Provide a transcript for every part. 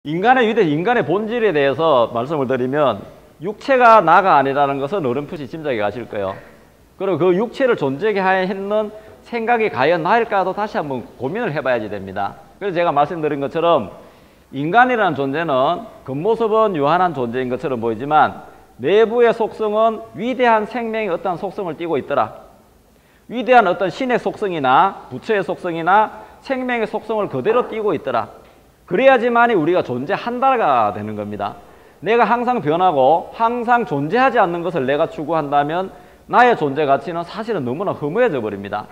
인간의 위대, 인간의 본질에 대해서 말씀을 드리면 육체가 나가 아니라는 것은 어렴풋이 짐작이 가실 거예요. 그리고 그 육체를 존재하게 했는 생각이 과연 나일까도 다시 한번 고민을 해봐야지 됩니다. 그래서 제가 말씀드린 것처럼 인간이라는 존재는 겉모습은 유한한 존재인 것처럼 보이지만 내부의 속성은 위대한 생명의 어떤 속성을 띠고 있더라. 위대한 어떤 신의 속성이나 부처의 속성이나 생명의 속성을 그대로 띠고 있더라. 그래야지만이 우리가 존재한다가 되는 겁니다. 내가 항상 변하고 항상 존재하지 않는 것을 내가 추구한다면 나의 존재 가치는 사실은 너무나 허무해져 버립니다.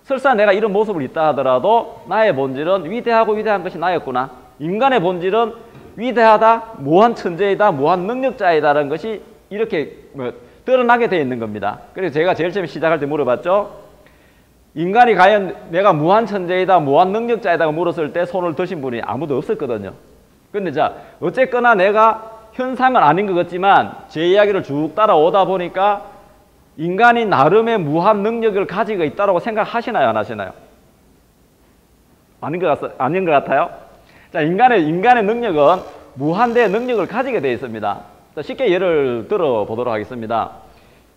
설사 내가 이런 모습을 있다 하더라도 나의 본질은 위대하고 위대한 것이 나였구나. 인간의 본질은 위대하다, 무한 천재이다, 무한 능력자이다라는 것이 이렇게 드러나게 되어 있는 겁니다. 그래서 제가 제일 처음에 시작할 때 물어봤죠. 인간이 과연 내가 무한 천재이다, 무한 능력자이다 물었을 때 손을 드신 분이 아무도 없었거든요. 근데 자, 어쨌거나 내가 현상은 아닌 것 같지만 제 이야기를 쭉 따라오다 보니까 인간이 나름의 무한 능력을 가지고 있다고 생각하시나요, 안 하시나요? 아닌 것 같아요? 자, 인간의 능력은 무한대의 능력을 가지게 되어 있습니다. 자, 쉽게 예를 들어 보도록 하겠습니다.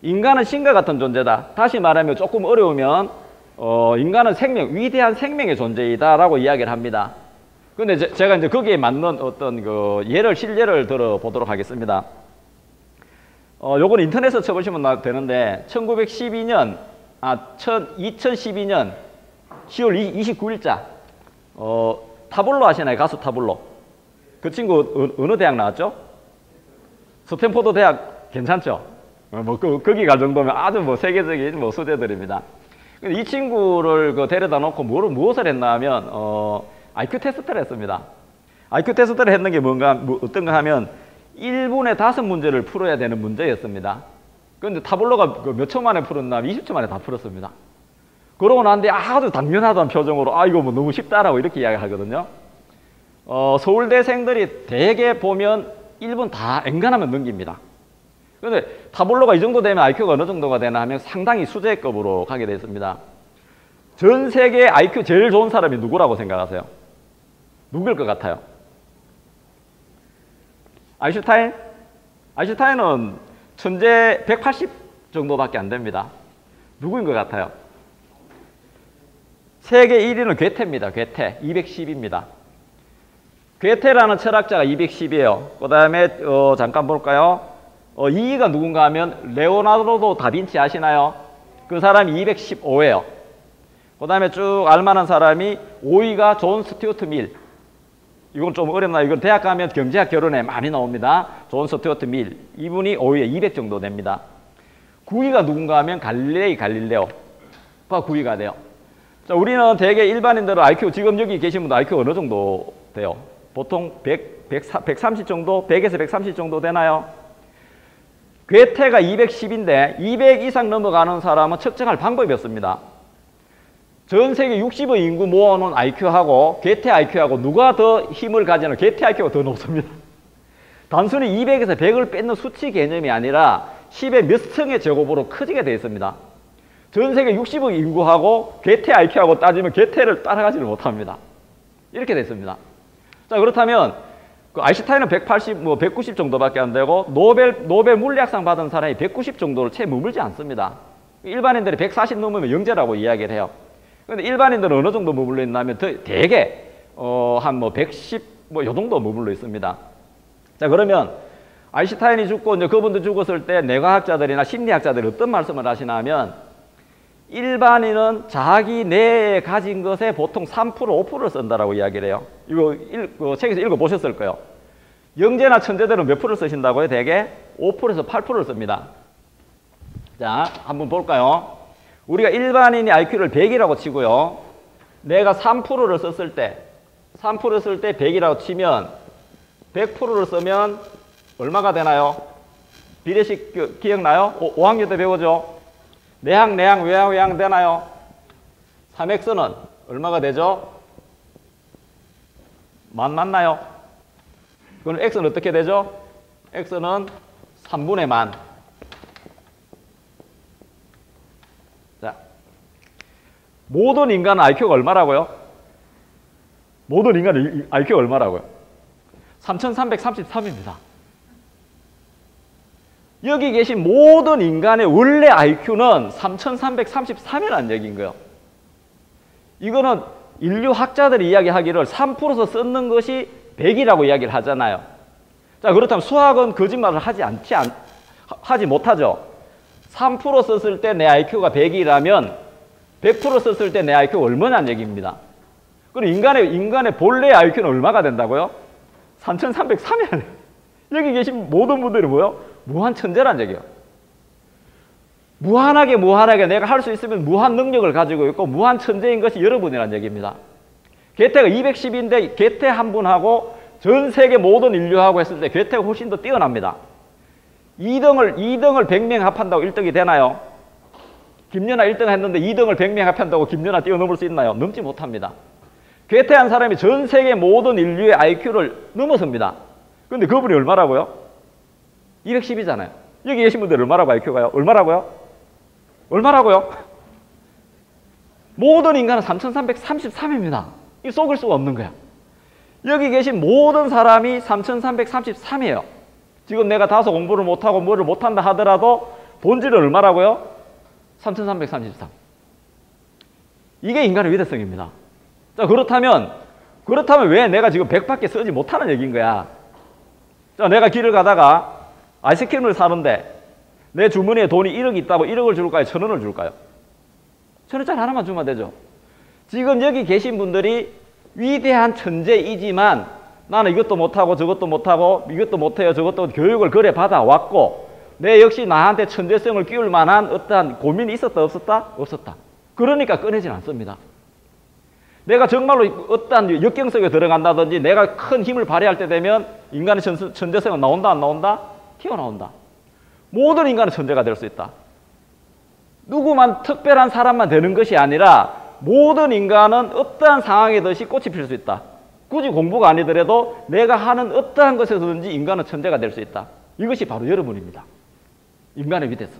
인간은 신과 같은 존재다. 다시 말하면 조금 어려우면 인간은 위대한 생명의 존재이다라고 이야기를 합니다. 근데 제가 이제 거기에 맞는 어떤 실례를 들어 보도록 하겠습니다. 요건 인터넷에서 쳐보시면 되는데, 2012년 10월 29일자, 타블로 아시나요? 가수 타블로. 그 친구 어느 대학 나왔죠? 스탠포드 대학 괜찮죠? 거기 갈 정도면 아주 세계적인 수재들입니다. 근데 이 친구를 데려다 놓고 무엇을 했나 하면, IQ 테스트를 했습니다. IQ 테스트를 했는 게 어떤가 하면, 1분에 5문제를 풀어야 되는 문제였습니다. 그런데 타블로가 몇 초 만에 풀었나? 20초 만에 다 풀었습니다. 그러고 난데 아주 당연하다는 표정으로 이거 너무 쉽다라고 이렇게 이야기하거든요. 서울대생들이 대개 보면 1분 다 엔간하면 넘깁니다. 그런데 타블로가 이 정도 되면 IQ가 어느 정도가 되나 하면 상당히 수재급으로 가게 되어 있습니다. 전 세계 IQ 제일 좋은 사람이 누구라고 생각하세요? 누구일 것 같아요? 아인슈타인? 아인슈타인은 천재 180 정도밖에 안 됩니다. 누구인 것 같아요? 세계 1위는 괴테입니다. 괴테 210입니다. 괴테라는 철학자가 210이에요. 그 다음에 잠깐 볼까요? 2위가 누군가 하면 레오나르도 다빈치 아시나요? 그 사람이 215예요. 그 다음에 쭉 알만한 사람이 5위가 존 스튜어트 밀. 이건 좀 어렵나? 이건 대학 가면 경제학 결론에 많이 나옵니다. 존 스튜어트 밀. 이분이 5위에 200 정도 됩니다. 9위가 누군가 하면 갈릴레오가 9위가 돼요. 자, 우리는 대개 일반인들은 IQ, 지금 여기 계신 분들 IQ 어느 정도 돼요? 보통 130 정도? 100에서 130 정도 되나요? 괴테가 210인데 200 이상 넘어가는 사람은 측정할 방법이 없습니다. 전 세계 60의 인구 모아놓은 IQ하고 괴테 IQ하고 누가 더 힘을 가지나 괴테 IQ가 더 높습니다. 단순히 200에서 100을 뺏는 수치 개념이 아니라 10의 몇 승의 제곱으로 커지게 되어 있습니다. 전 세계 60의 인구하고 괴테 IQ하고 따지면 괴테를 따라가지를 못합니다. 이렇게 되어 있습니다. 자, 그렇다면 아인슈타인은 180, 190 정도밖에 안 되고 노벨 물리학상 받은 사람이 190 정도를 채 머물지 않습니다. 일반인들이 140 넘으면 영재라고 이야기를 해요. 그런데 일반인들은 어느 정도 머물러 있냐면 대개 한 110 요 정도 머물러 있습니다. 자, 그러면 아인슈타인이 죽고 이제 그분도 죽었을 때 뇌과학자들이나 심리학자들이 어떤 말씀을 하시나 하면 일반인은 자기 내에 가진 것에 보통 3%, 5%를 쓴다라고 이야기를 해요. 이거 책에서 읽어보셨을 거예요. 영재나 천재들은 몇 프로를 쓰신다고요? 대개 5%에서 8%를 씁니다. 자, 한번 볼까요? 우리가 일반인이 IQ를 100이라고 치고요. 내가 3%를 썼을 때 3%를 쓸 때 100이라고 치면 100%를 쓰면 얼마가 되나요? 비례식 기억나요? 5학년 때 배우죠? 내항, 외항 되나요? 3x는 얼마가 되죠? 맞나요? 그럼 x는 어떻게 되죠? x는 3분의 만. 자, 모든 인간은 IQ가 얼마라고요? 모든 인간은 IQ가 얼마라고요? 3333입니다. 여기 계신 모든 인간의 원래 IQ는 3333이라는 얘기인 거예요. 이거는 인류학자들이 이야기하기를 3%서 썼는 것이 100이라고 이야기를 하잖아요. 자, 그렇다면 수학은 거짓말을 하지 못하죠. 3% 썼을 때 내 IQ가 100이라면 100% 썼을 때 내 IQ가 얼마냐는 얘기입니다. 그럼 인간의 본래 IQ는 얼마가 된다고요? 3303이라는 여기 계신 모든 분들이 뭐요? 무한 천재란 얘기예요. 무한하게 내가 할 수 있으면 무한 능력을 가지고 있고 무한 천재인 것이 여러분이란 얘기입니다. 괴테가 210인데 괴테 한 분하고 전 세계 모든 인류하고 했을 때 괴테가 훨씬 더 뛰어납니다. 2등을 100명 합한다고 1등이 되나요? 김연아 1등 했는데 2등을 100명 합한다고 김연아 뛰어넘을 수 있나요? 넘지 못합니다. 괴테한 사람이 전 세계 모든 인류의 IQ를 넘어섭니다. 그런데 그분이 얼마라고요? 210이잖아요. 여기 계신 분들 얼마라고 IQ가요? 얼마라고요? 모든 인간은 3333입니다. 이 속을 수가 없는 거야. 여기 계신 모든 사람이 3333이에요. 지금 내가 다소 공부를 못하고 뭐를 못한다 하더라도 본질은 얼마라고요? 3333. 이게 인간의 위대성입니다. 자, 그렇다면 왜 내가 지금 100밖에 쓰지 못하는 얘기인 거야? 자, 내가 길을 가다가 아이스크림을 사는데 내 주머니에 돈이 1억이 있다고 1억을 줄까요? 1,000원을 줄까요? 1,000원짜리 하나만 주면 되죠. 지금 여기 계신 분들이 위대한 천재이지만 나는 이것도 못하고 저것도 못하고 이것도 못해요 저것도 교육을 그래 받아왔고 내 역시 나한테 천재성을 끼울 만한 어떠한 고민이 있었다 없었다? 없었다. 그러니까 꺼내진 않습니다. 내가 정말로 어떠한 역경 속에 들어간다든지 내가 큰 힘을 발휘할 때 되면 인간의 천재성은 나온다 안 나온다? 튀어나온다. 모든 인간은 천재가 될 수 있다. 누구만 특별한 사람만 되는 것이 아니라 모든 인간은 어떠한 상황이든지 꽃이 필 수 있다. 굳이 공부가 아니더라도 내가 하는 어떠한 것에서든지 인간은 천재가 될 수 있다. 이것이 바로 여러분입니다. 인간의 위대성.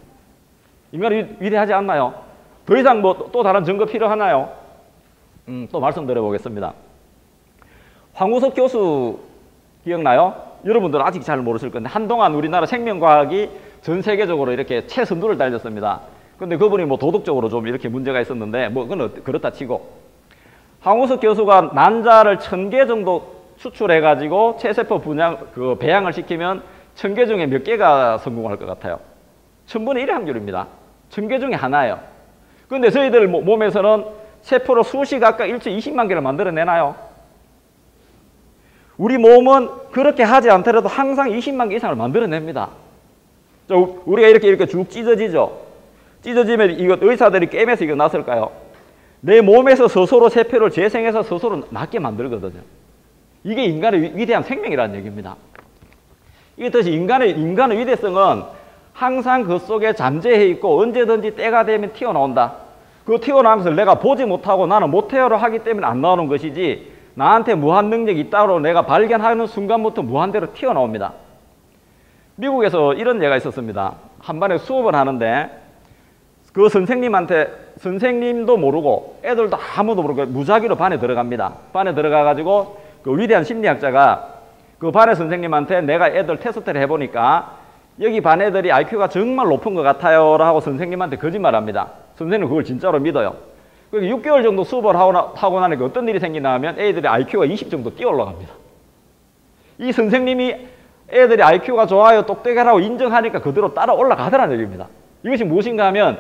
인간이 위대하지 않나요? 더 이상 또 다른 증거 필요하나요? 또 말씀드려 보겠습니다. 황우석 교수 기억나요? 여러분들은 아직 잘 모르실 건데 한동안 우리나라 생명과학이 전 세계적으로 이렇게 최선두를 달렸습니다. 근데 그분이 뭐 도덕적으로 좀 이렇게 문제가 있었는데 뭐 그건 그렇다 치고 황우석 교수가 난자를 1000개 정도 추출해 가지고 체세포 배양을 시키면 1000개 중에 몇 개가 성공할 것 같아요? 1000분의 1의 확률입니다. 1000개 중에 하나예요. 근데 저희들 몸에서는 세포로 수시 각각 일주일에 20만 개를 만들어내나요? 우리 몸은 그렇게 하지 않더라도 항상 20만 개 이상을 만들어냅니다. 우리가 이렇게 쭉 찢어지죠? 찢어지면 이거 의사들이 꿰매서 이거 났을까요? 내 몸에서 스스로 세포를 재생해서 스스로 낫게 만들거든요. 이게 인간의 위대한 생명이라는 얘기입니다. 이게 뜻이 인간의 위대성은 항상 그 속에 잠재해 있고 언제든지 때가 되면 튀어나온다. 그 튀어나온 것을 내가 보지 못하고 나는 못해요를 하기 때문에 안 나오는 것이지 나한테 무한 능력이 있다고 내가 발견하는 순간부터 무한대로 튀어나옵니다. 미국에서 이런 예가 있었습니다. 한 반에 수업을 하는데 그 선생님도 모르고 애들도 아무도 모르고 무작위로 반에 들어갑니다. 반에 들어가가지고 그 위대한 심리학자가 그 반의 선생님한테 내가 애들 테스트를 해보니까 여기 반 애들이 IQ가 정말 높은 것 같아요 라고 선생님한테 거짓말합니다. 선생님은 그걸 진짜로 믿어요. 6개월 정도 수업을 하고 나니까 어떤 일이 생기나 하면 애들이 IQ가 20 정도 뛰어 올라갑니다. 이 선생님이 애들이 IQ가 좋아요 똑똑하라고 인정하니까 그대로 따라 올라가더라는 얘기입니다. 이것이 무엇인가 하면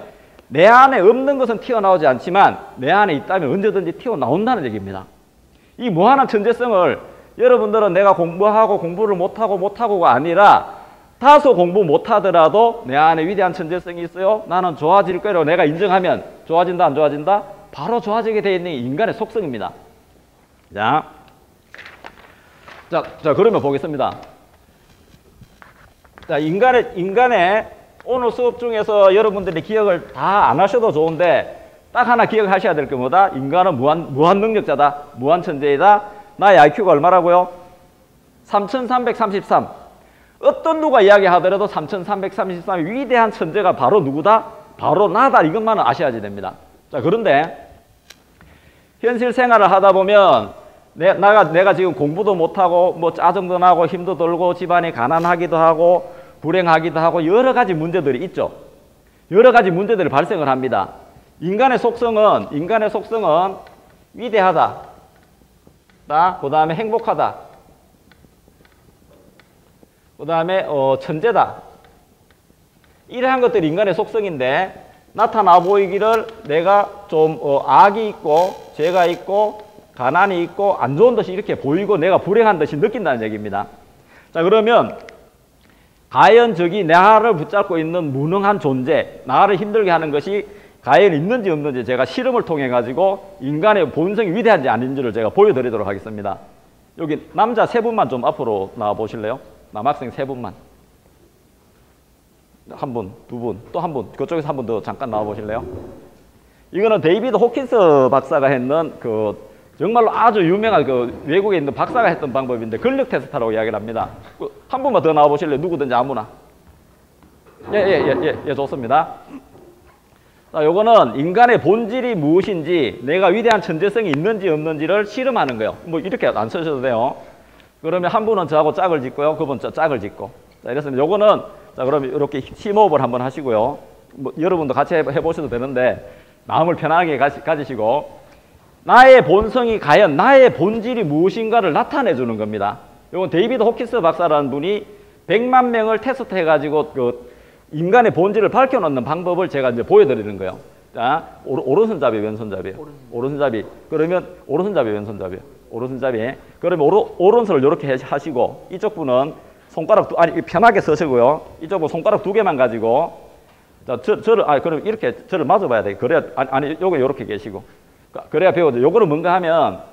내 안에 없는 것은 튀어나오지 않지만 내 안에 있다면 언제든지 튀어나온다는 얘기입니다. 이 무한한 천재성을 여러분들은 내가 공부하고 공부를 못하고가 아니라 다소 공부 못하더라도 내 안에 위대한 천재성이 있어요. 나는 좋아질 거라고 내가 인정하면 좋아진다 안 좋아진다? 바로 좋아지게 되어 있는 게 인간의 속성입니다. 자 그러면 보겠습니다. 자, 인간의 오늘 수업 중에서 여러분들이 기억을 다 안 하셔도 좋은데 딱 하나 기억하셔야 될 게 뭐다? 인간은 무한 능력자다. 무한 천재이다. 나의 IQ가 얼마라고요? 3333. 어떤 누가 이야기하더라도 3333이 위대한 천재가 바로 누구다? 바로 나다. 이것만은 아셔야 됩니다. 자, 그런데 현실 생활을 하다 보면 내가 지금 공부도 못하고 뭐 짜증도 나고 힘도 들고 집안이 가난하기도 하고 불행하기도 하고 여러 가지 문제들이 있죠. 여러 가지 문제들이 발생을 합니다. 인간의 속성은 위대하다. 그 다음에 행복하다. 그 다음에 천재다. 이러한 것들이 인간의 속성인데 나타나 보이기를 내가 좀 악이 있고 죄가 있고 가난이 있고 안 좋은 듯이 이렇게 보이고 내가 불행한 듯이 느낀다는 얘기입니다. 자, 그러면 과연 저기 나를 붙잡고 있는 무능한 존재, 나를 힘들게 하는 것이 과연 있는지 없는지 제가 실험을 통해 가지고 인간의 본성이 위대한지 아닌지를 제가 보여드리도록 하겠습니다. 여기 남자 3분만 좀 앞으로 나와 보실래요? 남학생 3분만. 한 분, 2분, 또 한 분, 그쪽에서 한 분 더 잠깐 나와 보실래요? 이거는 데이비드 호킨스 박사가 했는 정말로 아주 유명한 외국에 있는 박사가 했던 방법인데 근력 테스트라고 이야기를 합니다. 한 분만 더 나와 보실래요? 누구든지 아무나. 예, 좋습니다. 자, 요거는 인간의 본질이 무엇인지 내가 위대한 천재성이 있는지 없는지를 실험하는 거예요. 뭐 이렇게 안 쓰셔도 돼요. 그러면 한 분은 저하고 짝을 짓고요. 그분 짝을 짓고. 자, 이랬으면 요거는 자, 그럼 이렇게 심호흡을 한번 하시고요. 뭐 여러분도 같이 해보셔도 되는데 마음을 편안하게 가지시고 나의 본성이 과연 나의 본질이 무엇인가를 나타내 주는 겁니다. 이건 데이비드 호킨스 박사라는 분이 100만 명을 테스트해 가지고 인간의 본질을 밝혀놓는 방법을 제가 이제 보여드리는 거예요. 자, 오른손잡이, 왼손잡이. 오른손잡이. 그러면 오른손잡이, 왼손잡이. 오른손잡이. 그러면 오른손을 이렇게 하시고 이쪽 분은 손가락 편하게 서시고요. 이쪽은 손가락 2개만 가지고 자, 그럼 이렇게 저를 맞아봐야 돼. 그래야 요거 이렇게 계시고. 그래야 배우죠. 요거는 뭔가 하면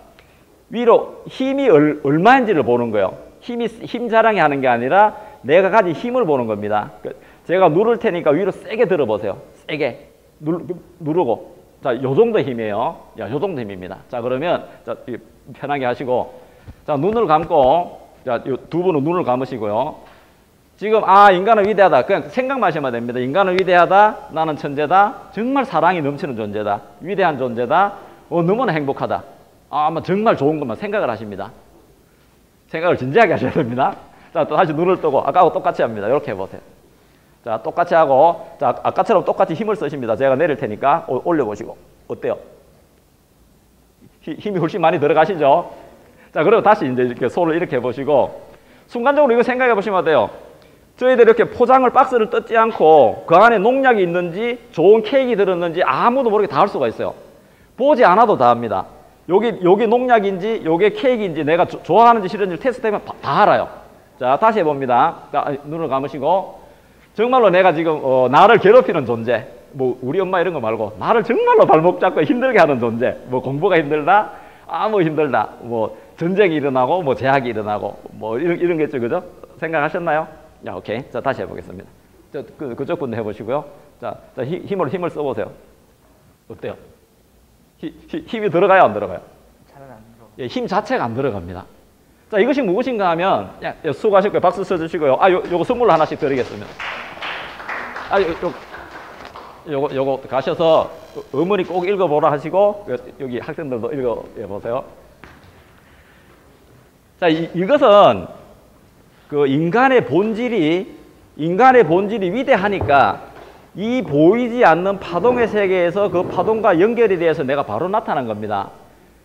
위로 힘이 얼마인지를 보는 거예요. 힘 자랑이 하는 게 아니라 내가 가진 힘을 보는 겁니다. 제가 누를 테니까 위로 세게 들어보세요. 세게 누르고. 자, 요 정도 힘이에요. 야, 요 정도 힘입니다. 자, 그러면 자, 편하게 하시고 자, 눈을 감고 자, 2분은 눈을 감으시고요. 지금 인간은 위대하다. 그냥 생각만 하시면 됩니다. 인간은 위대하다. 나는 천재다. 정말 사랑이 넘치는 존재다. 위대한 존재다. 너무나 행복하다. 아마 정말 좋은 것만 생각을 하십니다. 생각을 진지하게 하셔야 됩니다. 자, 또 다시 눈을 뜨고 아까하고 똑같이 합니다. 이렇게 해보세요. 자, 똑같이 하고 자, 아까처럼 똑같이 힘을 쓰십니다. 제가 내릴 테니까 올려보시고 어때요? 힘이 훨씬 많이 들어가시죠? 자, 그리고 다시 이제 이렇게 손을 이렇게 해보시고 순간적으로 이거 생각해 보시면 돼요. 저희들 이렇게 포장을 박스를 뜯지 않고 그 안에 농약이 있는지 좋은 케이크 들었는지 아무도 모르게 다 할 수가 있어요. 보지 않아도 다 합니다. 여기 농약인지 요게 케이크인지 내가 좋아하는지 싫은지 테스트하면 다 알아요. 자, 다시 해봅니다. 자, 눈을 감으시고 정말로 내가 지금 나를 괴롭히는 존재, 뭐 우리 엄마 이런 거 말고 나를 정말로 발목 잡고 힘들게 하는 존재, 뭐 공부가 힘들다, 뭐 힘들다, 뭐 전쟁이 일어나고 뭐 제약이 일어나고 뭐 이런 게 있죠, 그죠? 생각하셨나요? 자, 오케이. 자, 다시 해보겠습니다. 그쪽 분도 해보시고요. 자, 힘을 써보세요. 어때요? 힘이 들어가요, 안 들어가요? 잘은 안 들어가요. 예, 힘 자체가 안 들어갑니다. 자, 이것이 무엇인가 하면, 수고하셨고요. 박수 쳐주시고요. 요거 선물로 하나씩 드리겠습니다. 요거 가셔서 어머니 꼭 읽어보라 하시고, 여기 학생들도 읽어보세요. 자, 이것은 인간의 본질이 위대하니까 이 보이지 않는 파동의 세계에서 그 파동과 연결이 돼서 내가 바로 나타난 겁니다.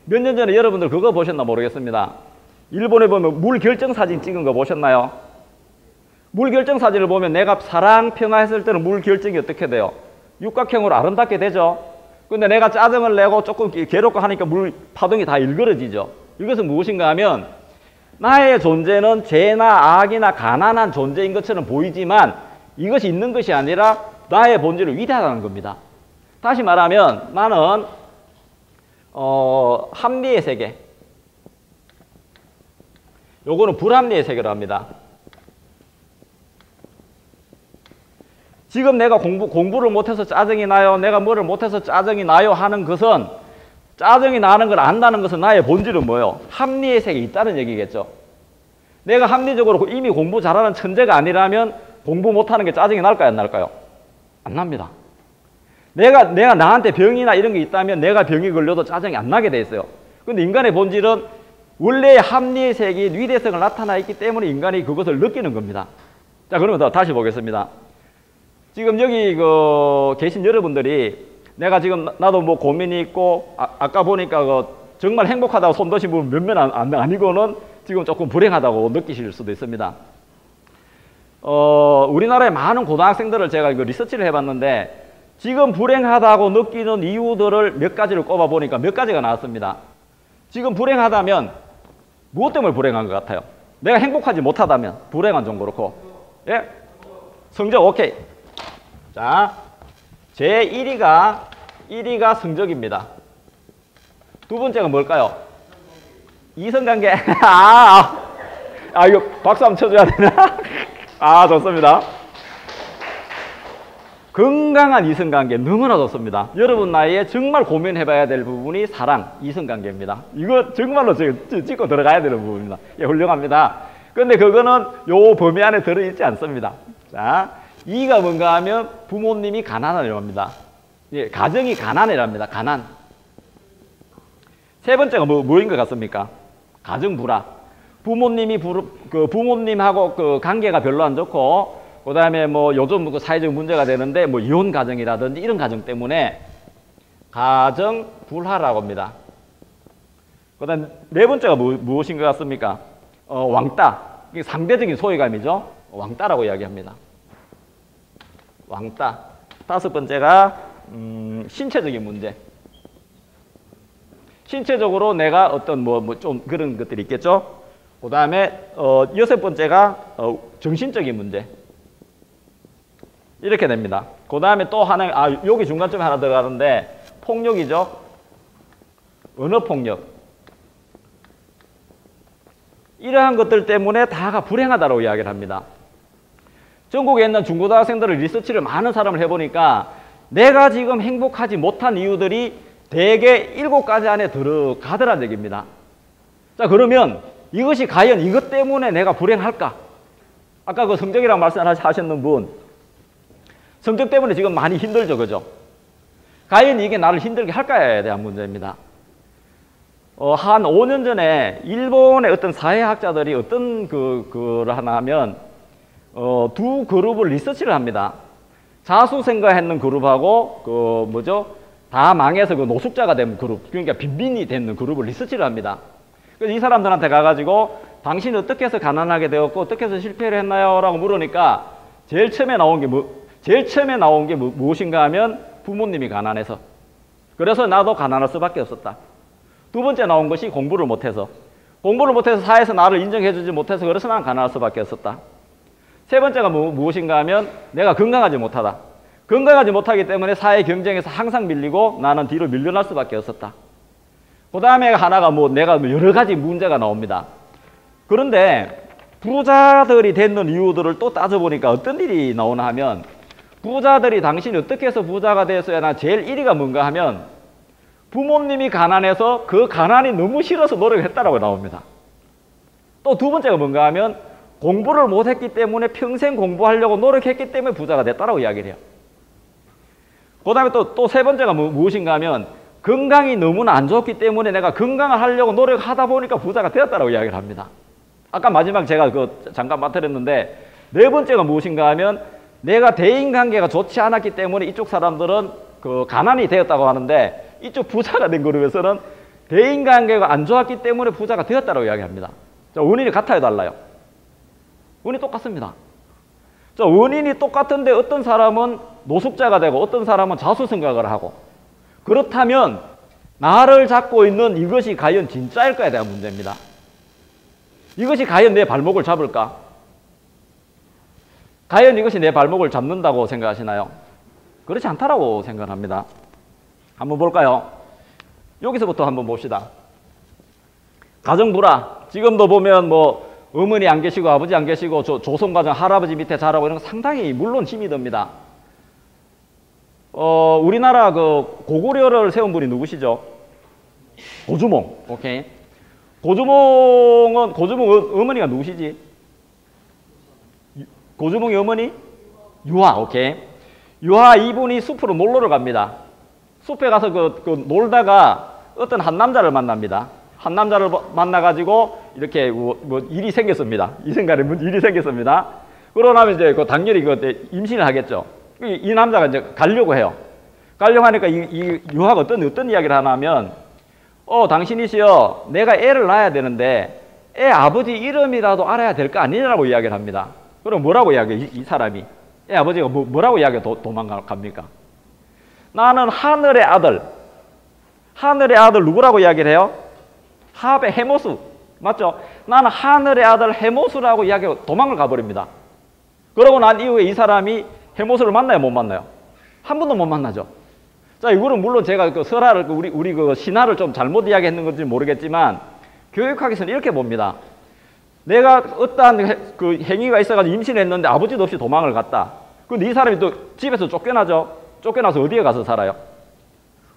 몇 년 전에 여러분들 그거 보셨나 모르겠습니다. 일본에 보면 물 결정 사진 찍은 거 보셨나요? 물 결정 사진을 보면 내가 사랑, 평화 했을 때는 물 결정이 어떻게 돼요? 육각형으로 아름답게 되죠. 근데 내가 짜증을 내고 조금 괴롭고 하니까 물 파동이 다 일그러지죠. 이것은 무엇인가 하면 나의 존재는 죄나 악이나 가난한 존재인 것처럼 보이지만 이것이 있는 것이 아니라 나의 본질은 위대하다는 겁니다. 다시 말하면 나는 합리의 세계, 요거는 불합리의 세계로 합니다. 지금 내가 공부를 못해서 짜증이 나요, 내가 뭐를 못해서 짜증이 나요 하는 것은, 짜증이 나는 걸 안다는 것은 나의 본질은 뭐예요? 합리의 세계에 있다는 얘기겠죠. 내가 합리적으로 이미 공부 잘하는 천재가 아니라면 공부 못하는 게 짜증이 날까요, 안 날까요? 안 납니다. 내가 나한테 병이나 이런 게 있다면 내가 병이 걸려도 짜증이 안 나게 돼 있어요. 근데 인간의 본질은 원래 합리의 세계에 위대성을 나타나 있기 때문에 인간이 그것을 느끼는 겁니다. 자, 그러면 다시 보겠습니다. 지금 여기 계신 여러분들이 내가 지금 나도 뭐 고민이 있고 아까 보니까 정말 행복하다고 손 드신 분 몇몇 아니고는 지금 조금 불행하다고 느끼실 수도 있습니다. 우리나라의 많은 고등학생들을 제가 리서치를 해봤는데 지금 불행하다고 느끼는 이유들을 몇 가지를 꼽아보니까 몇 가지가 나왔습니다. 지금 불행하다면 무엇 때문에 불행한 것 같아요? 내가 행복하지 못하다면 불행한 좀 그렇고, 예? 성적 오케이. 자, 제 1위가 성적입니다. 두 번째가 뭘까요? 이성관계. 이거 박수 한번 쳐줘야 되나? 좋습니다. 건강한 이성관계 너무나 좋습니다. 여러분 나이에 정말 고민해봐야 될 부분이 사랑, 이성관계입니다. 이거 정말로 짚고 들어가야 되는 부분입니다. 예, 훌륭합니다. 근데 그거는 요 범위 안에 들어있지 않습니다. 자, 2가 뭔가 하면 부모님이 가난하랍니다. 예, 가정이 가난해랍니다. 가난. 세 번째가 뭐인 것 같습니까? 가정 불화. 부모님하고 관계가 별로 안 좋고, 그 다음에 요즘 사회적 문제가 되는데, 이혼 가정이라든지 이런 가정 때문에 가정 불화라고 합니다. 그 다음 네 번째가 무엇인 것 같습니까? 왕따. 이게 상대적인 소외감이죠. 왕따라고 이야기합니다. 왕따. 다섯 번째가 신체적인 문제. 신체적으로 내가 어떤 좀 그런 것들이 있겠죠. 그 다음에 여섯 번째가 정신적인 문제. 이렇게 됩니다. 그 다음에 또 하나, 여기 중간쯤에 하나 들어가는데 폭력이죠. 언어폭력. 이러한 것들 때문에 다가 불행하다고 이야기를 합니다. 전국에 있는 중고등학생들을 리서치를 많은 사람을 해보니까 내가 지금 행복하지 못한 이유들이 대개 7가지 안에 들어가더란 얘기입니다. 자, 그러면 이것이 과연 이것 때문에 내가 불행할까? 아까 그 성적이라고 말씀하셨는 분, 성적 때문에 지금 많이 힘들죠, 그죠? 과연 이게 나를 힘들게 할까에 대한 문제입니다. 한 5년 전에 일본의 어떤 사회학자들이 어떤 그를 하나 하면 두 그룹을 리서치를 합니다. 자수생각했는 그룹하고 다 망해서 노숙자가 된 그룹, 그러니까 빈민이 되는 그룹을 리서치를 합니다. 그래서 이 사람들한테 가가지고 당신이 어떻게 해서 가난하게 되었고 어떻게 해서 실패를 했나요? 라고 물으니까 제일 처음에 나온 게 무엇인가 하면 부모님이 가난해서, 그래서 나도 가난할 수밖에 없었다. 두 번째 나온 것이 공부를 못해서 사회에서 나를 인정해주지 못해서 그래서 나는 가난할 수밖에 없었다. 세 번째가 무엇인가 하면 내가 건강하지 못하다. 건강하지 못하기 때문에 사회 경쟁에서 항상 밀리고 나는 뒤로 밀려날 수밖에 없었다. 그 다음에 하나가 내가 여러 가지 문제가 나옵니다. 그런데 부자들이 되는 이유들을 또 따져보니까 어떤 일이 나오나 하면, 부자들이 당신이 어떻게 해서 부자가 됐어야 하나 제일 1위가 뭔가 하면 부모님이 가난해서 그 가난이 너무 싫어서 노력을 했다라고 나옵니다. 또 두 번째가 뭔가 하면 공부를 못했기 때문에 평생 공부하려고 노력했기 때문에 부자가 됐다라고 이야기를 해요. 그 다음에 또 세 번째가 무엇인가 하면 건강이 너무나 안 좋기 때문에 내가 건강을 하려고 노력하다 보니까 부자가 되었다라고 이야기를 합니다. 아까 마지막 제가 잠깐 말씀드렸는데 네 번째가 무엇인가 하면 내가 대인관계가 좋지 않았기 때문에 이쪽 사람들은 가난이 되었다고 하는데 이쪽 부자가 된 그룹에서는 대인관계가 안 좋았기 때문에 부자가 되었다고 이야기합니다. 자, 원인이 같아요, 달라요? 원인이 똑같습니다. 자, 원인이 똑같은데 어떤 사람은 노숙자가 되고 어떤 사람은 자수성가를 하고, 그렇다면 나를 잡고 있는 이것이 과연 진짜일까에 대한 문제입니다. 이것이 과연 내 발목을 잡을까? 과연 이것이 내 발목을 잡는다고 생각하시나요? 그렇지 않다라고 생각합니다. 한번 볼까요? 여기서부터 한번 봅시다. 가정불화. 지금도 보면 어머니 안 계시고 아버지 안 계시고 조선가정 할아버지 밑에 자라고 이런 거 상당히 물론 힘이 듭니다. 우리나라 고구려를 세운 분이 누구시죠? 고주몽. 오케이. 고주몽 어머니가 누구시지? 고주몽의 어머니? 유화. 오케이. 유화 이분이 숲으로 놀러를 갑니다. 숲에 가서 놀다가 어떤 한 남자를 만납니다. 한 남자를 만나가지고 이렇게 뭐 일이 생겼습니다. 이 생각에 일이 생겼습니다. 그러고 나면 이제 그 당연히 그 임신을 하겠죠. 이 남자가 이제 가려고 해요. 가려고 하니까 이 유아가 어떤 이야기를 하나 하면, 당신이시여, 내가 애를 낳아야 되는데 애 아버지 이름이라도 알아야 될 거 아니냐라고 이야기를 합니다. 그럼 뭐라고 이야기해, 이 사람이? 애 아버지가 뭐라고 이야기해 도망갑니까? 나는 하늘의 아들. 하늘의 아들 누구라고 이야기를 해요? 하베 헤모스. 맞죠? 나는 하늘의 아들 헤모스라고 이야기하고 도망을 가버립니다. 그러고 난 이후에 이 사람이 헤모스를 만나요, 못 만나요? 한 번도 못 만나죠. 자, 이거는 물론 제가 그 설화를, 우리 그 신화를 좀 잘못 이야기했는 건지 모르겠지만, 교육학에서는 이렇게 봅니다. 내가 어떠한 그 행위가 있어가지고 임신했는데 아버지도 없이 도망을 갔다. 근데 이 사람이 또 집에서 쫓겨나죠. 쫓겨나서 어디에 가서 살아요?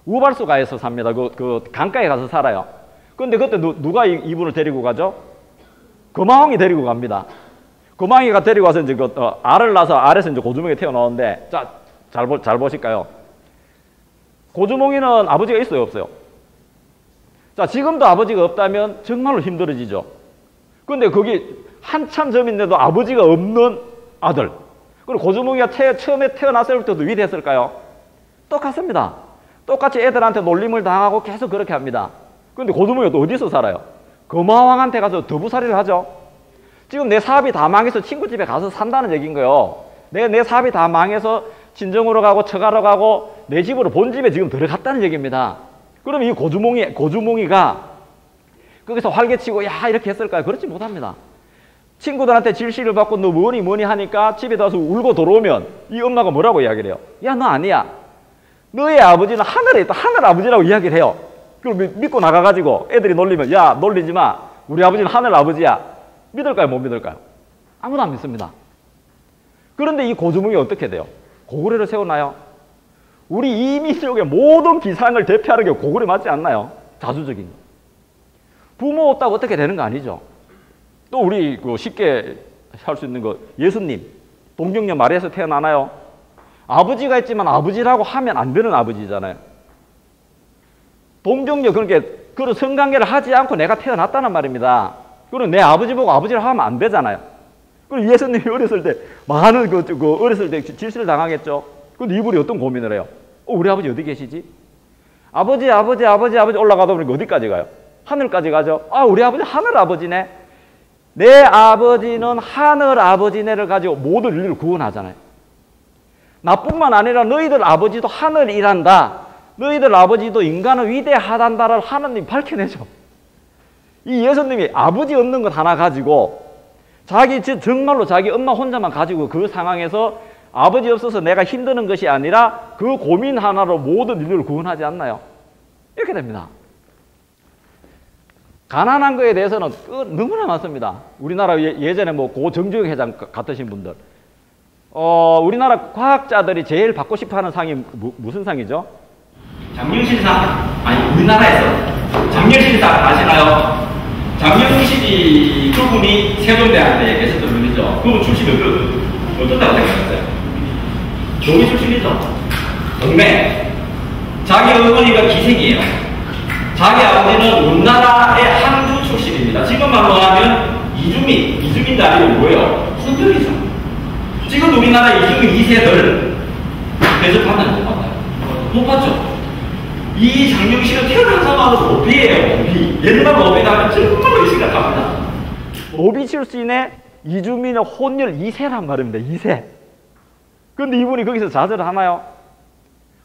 우발수가에서 삽니다. 그 강가에 가서 살아요. 근데 그때 누가 이분을 데리고 가죠? 거마왕이 데리고 갑니다. 거마왕이가 데리고 와서 이제 알을 낳아서 알에서 이제 고주몽이 태어나오는데, 자, 잘 보실까요? 고주몽이는 아버지가 있어요, 없어요? 자, 지금도 아버지가 없다면 정말로 힘들어지죠. 근데 거기 한참 전인데도 아버지가 없는 아들. 그리고 고주몽이가 처음에 태어났을 때도 위대했을까요? 똑같습니다. 똑같이 애들한테 놀림을 당하고 계속 그렇게 합니다. 근데 고주몽이가 또 어디서 살아요? 거마왕한테 가서 더부살이를 하죠. 지금 내 사업이 다 망해서 친구 집에 가서 산다는 얘기인 거예요. 내 사업이 다 망해서 친정으로 가고 처가로 가고 내 집으로 본 집에 지금 들어갔다는 얘기입니다. 그럼 이 고주몽이가 거기서 활개치고 야 이렇게 했을까요? 그렇지 못합니다. 친구들한테 질시를 받고 너 뭐니 하니까 집에 가서 울고 돌아오면 이 엄마가 뭐라고 이야기를 해요? 야, 너 아니야. 너의 아버지는 하늘에 있다. 하늘 아버지라고 이야기를 해요. 그걸 믿고 나가가지고 애들이 놀리면 야, 놀리지 마. 우리 아버지는 하늘 아버지야. 믿을까요? 못 믿을까요? 아무도 안 믿습니다. 그런데 이 고주몽이 어떻게 돼요? 고구려를 세우나요? 우리 이민족의 모든 기상을 대표하는 게 고구려 맞지 않나요? 자주적인 거. 부모 없다고 어떻게 되는 거 아니죠? 또 우리 쉽게 할 수 있는 거 예수님 동정녀 마리아에서 태어나나요? 아버지가 있지만 아버지라고 하면 안 되는 아버지잖아요. 동정녀 그런 성관계를 하지 않고 내가 태어났다는 말입니다. 그럼 내 아버지 보고 아버지를 하면 안 되잖아요. 그리고 예수님이 어렸을 때 많은 어렸을 때 질시를 당하겠죠. 근데 이분이 어떤 고민을 해요? 우리 아버지 어디 계시지? 아버지 올라가다 보니까 어디까지 가요? 하늘까지 가죠. 우리 아버지 하늘 아버지네. 내 아버지는 하늘 아버지네를 가지고 모든 인류를 구원하잖아요. 나뿐만 아니라 너희들 아버지도 하늘 일한다. 너희들 아버지도 인간은 위대하단다를 하나님 밝혀내죠. 이 예수님이 아버지 없는 것 하나 가지고 정말로 자기 엄마 혼자만 가지고 그 상황에서 아버지 없어서 내가 힘드는 것이 아니라 그 고민 하나로 모든 인류를 구원하지 않나요? 이렇게 됩니다. 가난한 거에 대해서는 너무나 많습니다. 우리나라 예전에 고정주영 회장 같으신 분들. 우리나라 과학자들이 제일 받고 싶어 하는 상이 무슨 상이죠? 장영실상. 아니, 우리나라에서 장영실상 아시나요? 장영실이 그분이 세종대학교에 계셨던 분이죠. 그분 출신이 어떻다고 생각했어요? 조기 출신이죠. 동맹. 자기 어머니가 기생이에요. 자기 아버지는 우리나라의 항주 출신입니다. 지금 말로 하면 이주민 자리가 뭐예요? 혼혈이죠. 지금 우리나라 이주민 2세들 대접받나요? 못 받나요? 못 받죠. 이 장영실은 태어난 상황은 오비예요. 오비. 옛날 오비라면 정말로 심각합니다. 오비 출신의 이주민의 혼혈 2세란 말입니다. 2세. 근데 이분이 거기서 자절을 하나요?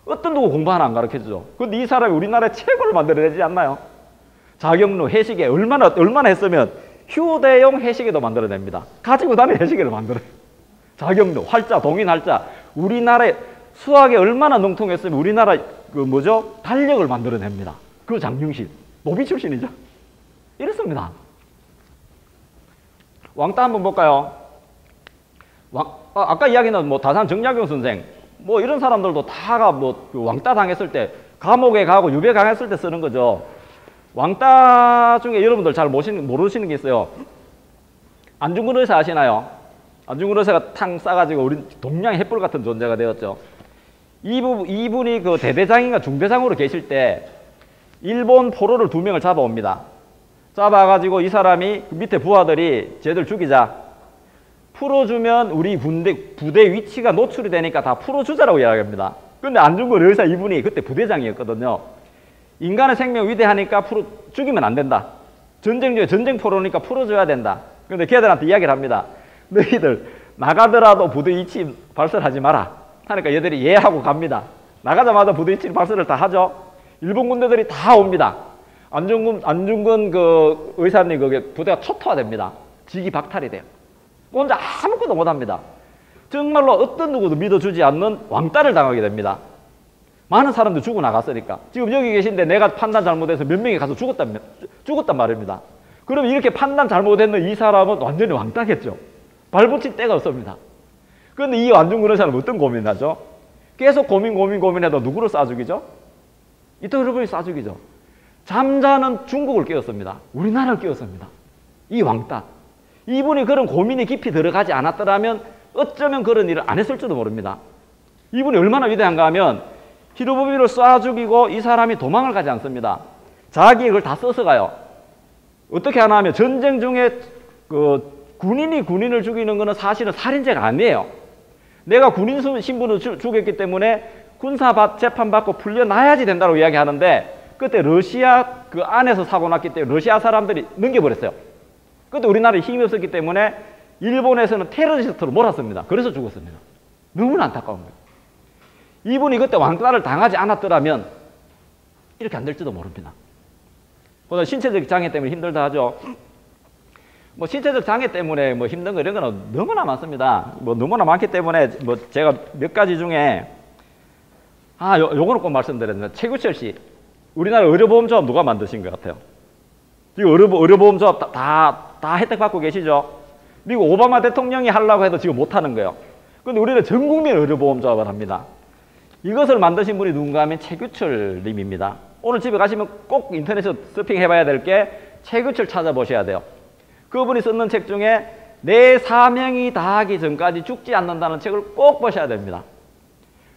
어떤 누구 공부 하나 안 가르쳐주죠. 근데 이 사람이 우리나라의 최고를 만들어내지 않나요? 자경루, 해시계 얼마나 했으면 휴대용 해시계도 만들어냅니다. 가지고 다니는 해시계를 만들어요. 자경루, 활자, 동인활자. 우리나라의 수학에 얼마나 능통했으면 우리나라 달력을 만들어냅니다. 그 장영실. 노비 출신이죠. 이렇습니다. 왕따 한번 볼까요? 아까 이야기는 다산 정약용 선생, 이런 사람들도 다가 왕따 당했을 때, 감옥에 가고 유배 당했을 때 쓰는 거죠. 왕따 중에 여러분들 잘 모르시는 게 있어요. 안중근 의사 아시나요? 안중근 의사가 탕 싸가지고 우리 동양 햇불 같은 존재가 되었죠. 이분이 그 대대장인가 중대장으로 계실 때 일본 포로를 2명을 잡아옵니다. 잡아가지고 이 사람이 밑에 부하들이 쟤들 죽이자. 풀어주면 우리 부대 위치가 노출이 되니까 다 풀어주자라고 이야기합니다. 근데 안중근 의사 이분이 그때 부대장이었거든요. 인간의 생명 위대하니까 죽이면 안 된다. 전쟁 중에 전쟁 포로니까 풀어줘야 된다. 근데 걔들한테 이야기를 합니다. 너희들 나가더라도 부대 위치 발설하지 마라. 하니까 얘들이 예 하고 갑니다. 나가자마자 부대 위치 발설을 다 하죠. 일본 군대들이 다 옵니다. 안중근 그 의사님 그게 부대가 초토화됩니다. 직위 박탈이 돼요. 혼자 아무것도 못합니다. 정말로 어떤 누구도 믿어주지 않는 왕따를 당하게 됩니다. 많은 사람들 죽어 나갔으니까. 지금 여기 계신데 내가 판단 잘못해서 몇 명이 가서 죽었단 말입니다. 그럼 이렇게 판단 잘못했는 이 사람은 완전히 왕따겠죠. 발붙일 데가 없습니다. 그런데 이 안중근 의사는 어떤 고민을 하죠? 계속 고민해도 누구를 쏴 죽이죠? 이토 히로부미 쏴 죽이죠. 잠자는 중국을 깨웠습니다. 우리나라를 깨웠습니다. 이 왕따. 이분이 그런 고민이 깊이 들어가지 않았더라면 어쩌면 그런 일을 안 했을지도 모릅니다. 이분이 얼마나 위대한가 하면 히로부미를 쏴 죽이고 이 사람이 도망을 가지 않습니다. 자기 그걸 다 써서 가요. 어떻게 하나 하면 전쟁 중에 군인이 군인을 죽이는 것은 사실은 살인죄가 아니에요. 내가 군인 신분을 죽였기 때문에 군사 재판받고 풀려나야지 된다고 이야기하는데 그때 러시아 그 안에서 사고 났기 때문에 러시아 사람들이 넘겨버렸어요. 그때 우리나라에 힘이 없었기 때문에 일본에서는 테러리스트로 몰았습니다. 그래서 죽었습니다. 너무나 안타까운 거예요. 이분이 그때 왕따를 당하지 않았더라면 이렇게 안 될지도 모릅니다. 보다 신체적 장애 때문에 힘들다 하죠. 뭐 신체적 장애 때문에 뭐 힘든 거 이런 거는 너무나 많습니다. 뭐 너무나 많기 때문에 뭐 제가 몇 가지 중에 요거는 꼭 말씀드려야 됩니다. 최규철 씨, 우리나라 의료보험조합 누가 만드신 것 같아요? 지금 의료보험조합 다 혜택 받고 계시죠? 미국 오바마 대통령이 하려고 해도 지금 못 하는 거예요. 그런데 우리는 전 국민 의료보험조합을 합니다. 이것을 만드신 분이 누군가 하면 최규철 님입니다. 오늘 집에 가시면 꼭 인터넷에서 서핑해봐야 될 게 최규철 찾아보셔야 돼요. 그분이 쓰는 책 중에 내 사명이 다하기 전까지 죽지 않는다는 책을 꼭 보셔야 됩니다.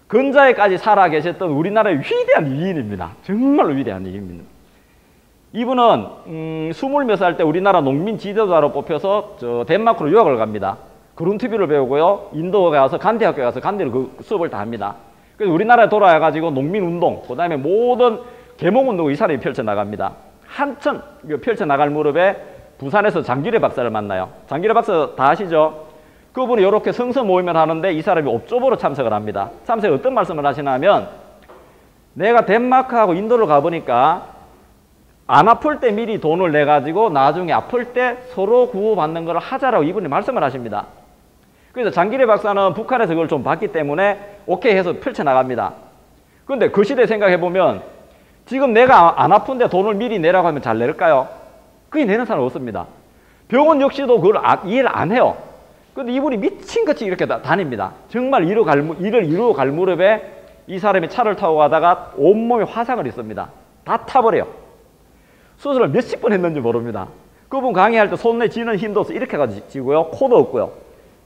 근자에까지 살아계셨던 우리나라의 위대한 위인입니다. 정말로 위대한 위인입니다. 이분은 20몇 살 때 우리나라 농민 지도자로 뽑혀서 덴마크로 유학을 갑니다. 그룬트비를 배우고요. 인도에 가서 간디학교에 가서 간디로 그 수업을 다 합니다. 그래서 우리나라에 돌아와가지고 농민운동, 그 다음에 모든 계몽운동을 이 사람이 펼쳐나갑니다. 한참 펼쳐나갈 무렵에 부산에서 장기래 박사를 만나요. 장기래 박사 다 아시죠? 그분이 이렇게 성서 모임을 하는데 이 사람이 옵조보로 참석을 합니다. 참석에 어떤 말씀을 하시냐면 내가 덴마크하고 인도를 가보니까 안 아플 때 미리 돈을 내가지고 나중에 아플 때 서로 구호받는 걸 하자라고 이분이 말씀을 하십니다. 그래서 장기래 박사는 북한에서 그걸 좀 봤기 때문에 오케이 해서 펼쳐나갑니다. 그런데 그 시대 생각해보면 지금 내가 안 아픈데 돈을 미리 내라고 하면 잘 낼까요? 그게 내는 사람 없습니다. 병원 역시도 그걸 이해를 안 해요. 그런데 이분이 미친같이 이렇게 다닙니다. 정말 일을 이루어 갈 무렵에 이 사람이 차를 타고 가다가 온몸에 화상을 입습니다. 다 타버려요. 수술을 몇십 번 했는지 모릅니다. 그분 강의할 때 손에 쥐는 힘도 없어 이렇게 가지고요. 코도 없고요.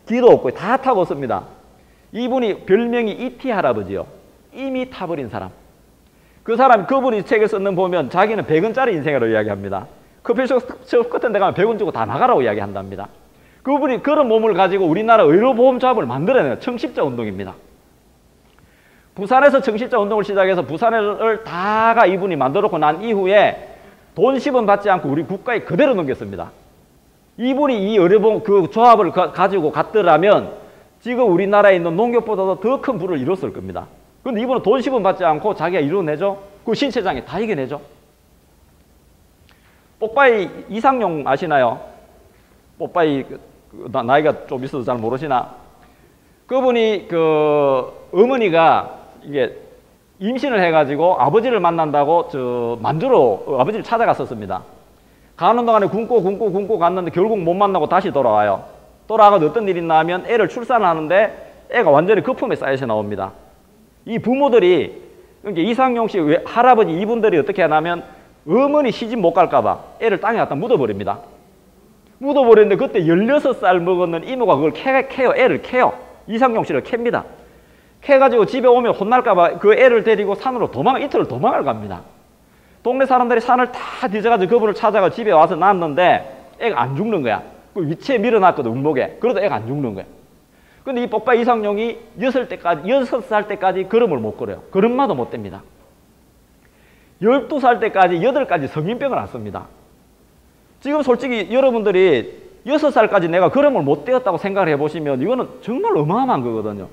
귀도 없고요. 다 타고 없습니다. 이분이 별명이 이티 할아버지요. 이미 타버린 사람. 그분이 책을 쓰는 보면 자기는 100원짜리 인생으로 이야기합니다. 커피숍 같은 데 가면 100원 주고 다 나가라고 이야기한답니다. 그분이 그런 몸을 가지고 우리나라 의료보험조합을 만들어내는 청십자 운동입니다. 부산에서 청십자 운동을 시작해서 부산을 다가 이분이 만들어놓고 난 이후에 돈 10원 받지 않고 우리 국가에 그대로 넘겼습니다. 이분이 이 의료보험 그 조합을 가지고 갔더라면 지금 우리나라에 있는 농협보다도 더 큰 부를 이뤘을 겁니다. 그런데 이분은 돈 10원 받지 않고 자기가 이뤄내죠. 그 신체장애 다 이겨내죠. 뽀빠이 이상용 아시나요? 뽀빠이 나이가 좀 있어서 잘 모르시나? 그분이 어머니가 이게 임신을 해가지고 아버지를 만난다고 만주로 아버지를 찾아갔었습니다. 가는 동안에 굶고 갔는데 결국 못 만나고 다시 돌아와요. 돌아가서 어떤 일이 있나 하면 애를 출산하는데 애가 완전히 거품에 쌓여서 나옵니다. 이 부모들이 그러니까 이상용 씨 할아버지 이분들이 어떻게 하냐면 어머니 시집 못 갈까봐 애를 땅에 갖다 묻어버립니다. 묻어버렸는데 그때 16살 먹었는 이모가 그걸 캐요. 애를 캐요. 이상용 씨를 캡니다. 캐가지고 집에 오면 혼날까봐 그 애를 데리고 산으로 이틀을 도망을 갑니다. 동네 사람들이 산을 다 뒤져가지고 그분을 찾아가 집에 와서 낳았는데 애가 안 죽는 거야. 그 위치에 밀어놨거든, 운목에. 그래도 애가 안 죽는 거야. 근데 이 뽀빠 이상용이 6살 때까지 걸음을 못 걸어요. 걸음마도 못 댑니다. 12살 때까지 8가지 성인병을 앓습니다. 지금 솔직히 여러분들이 6살까지 내가 걸음을 못 떼었다고 생각을 해보시면 이거는 정말 어마어마한 거거든요.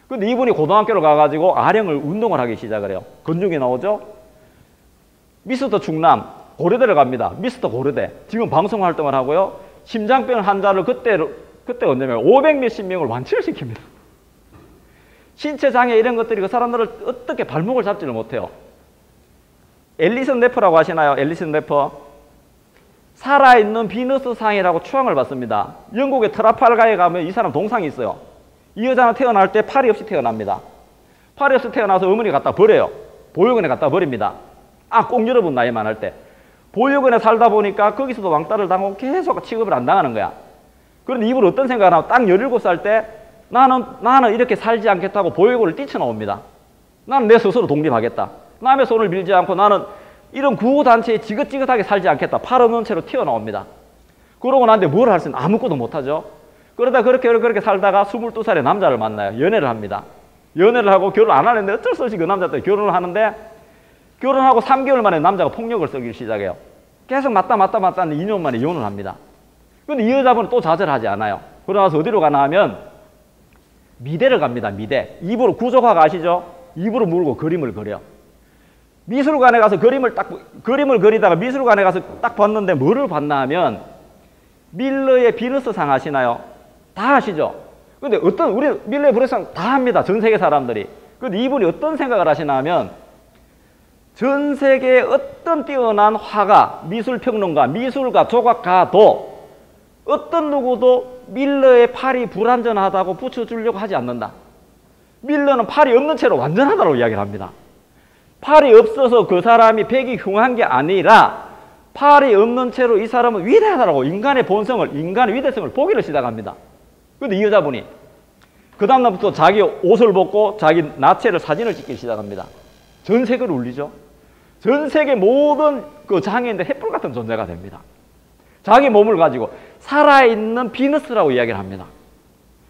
근데 이분이 고등학교를 가가지고 아령을 운동을 하기 시작을 해요. 근육이 나오죠? 미스터 충남, 고려대를 갑니다. 미스터 고려대. 지금 방송 활동을 하고요. 심장병 환자를 그때 언제면 500몇십 명을 완치를 시킵니다. 신체장애 이런 것들이 그 사람들을 어떻게 발목을 잡지를 못해요. 앨리슨 래퍼라고 하시나요? 앨리슨 래퍼. 살아있는 비너스 상이라고 추앙을 받습니다. 영국의 트라팔가에 가면 이 사람 동상이 있어요. 이 여자는 태어날 때 팔이 없이 태어납니다. 팔이 없이 태어나서 어머니 갖다 버려요. 보육원에 갖다 버립니다. 꼭 여러분 나이만 할 때. 보육원에 살다 보니까 거기서도 왕따를 당하고 계속 취급을 안 당하는 거야. 그런데 이분 어떤 생각을 하면 딱 17살 때 나는 이렇게 살지 않겠다고 보육원을 뛰쳐나옵니다. 나는 내 스스로 독립하겠다. 남의 손을 빌지 않고 나는 이런 구호단체에 지긋지긋하게 살지 않겠다. 팔 없는 채로 튀어나옵니다. 그러고 난데 뭘 할 수 있는 아무것도 못하죠. 그러다 그렇게 살다가 22살에 남자를 만나요. 연애를 합니다. 연애를 하고 결혼 안 하는데 어쩔 수 없이 그 남자한테 결혼을 하는데 결혼하고 3개월 만에 남자가 폭력을 쓰기 시작해요. 계속 맞다 하는데 2년 만에 이혼을 합니다. 근데 이 여자분은 또 좌절하지 않아요. 그러나서 어디로 가나 하면 미대를 갑니다. 미대. 입으로 구조화가 아시죠? 입으로 물고 그림을 그려. 미술관에 가서 그림을 그리다가 미술관에 가서 딱 봤는데 뭐를 봤나 하면 밀러의 비너스상 아시나요? 다 아시죠? 근데 우리 밀러의 비너스상 다 합니다. 전 세계 사람들이. 근데 이분이 어떤 생각을 하시나 하면 전 세계의 어떤 뛰어난 화가, 미술평론가, 미술가, 조각가도 어떤 누구도 밀러의 팔이 불완전하다고 붙여주려고 하지 않는다. 밀러는 팔이 없는 채로 완전하다고 이야기를 합니다. 팔이 없어서 그 사람이 백이 흉한 게 아니라 팔이 없는 채로 이 사람은 위대하다고 인간의 본성을, 인간의 위대성을 보기를 시작합니다. 근데 이 여자분이 그 다음날부터 자기 옷을 벗고 자기 나체를 사진을 찍기 시작합니다. 전 세계를 울리죠. 전 세계 모든 그 장애인들 횃불 같은 존재가 됩니다. 자기 몸을 가지고 살아있는 비너스라고 이야기를 합니다.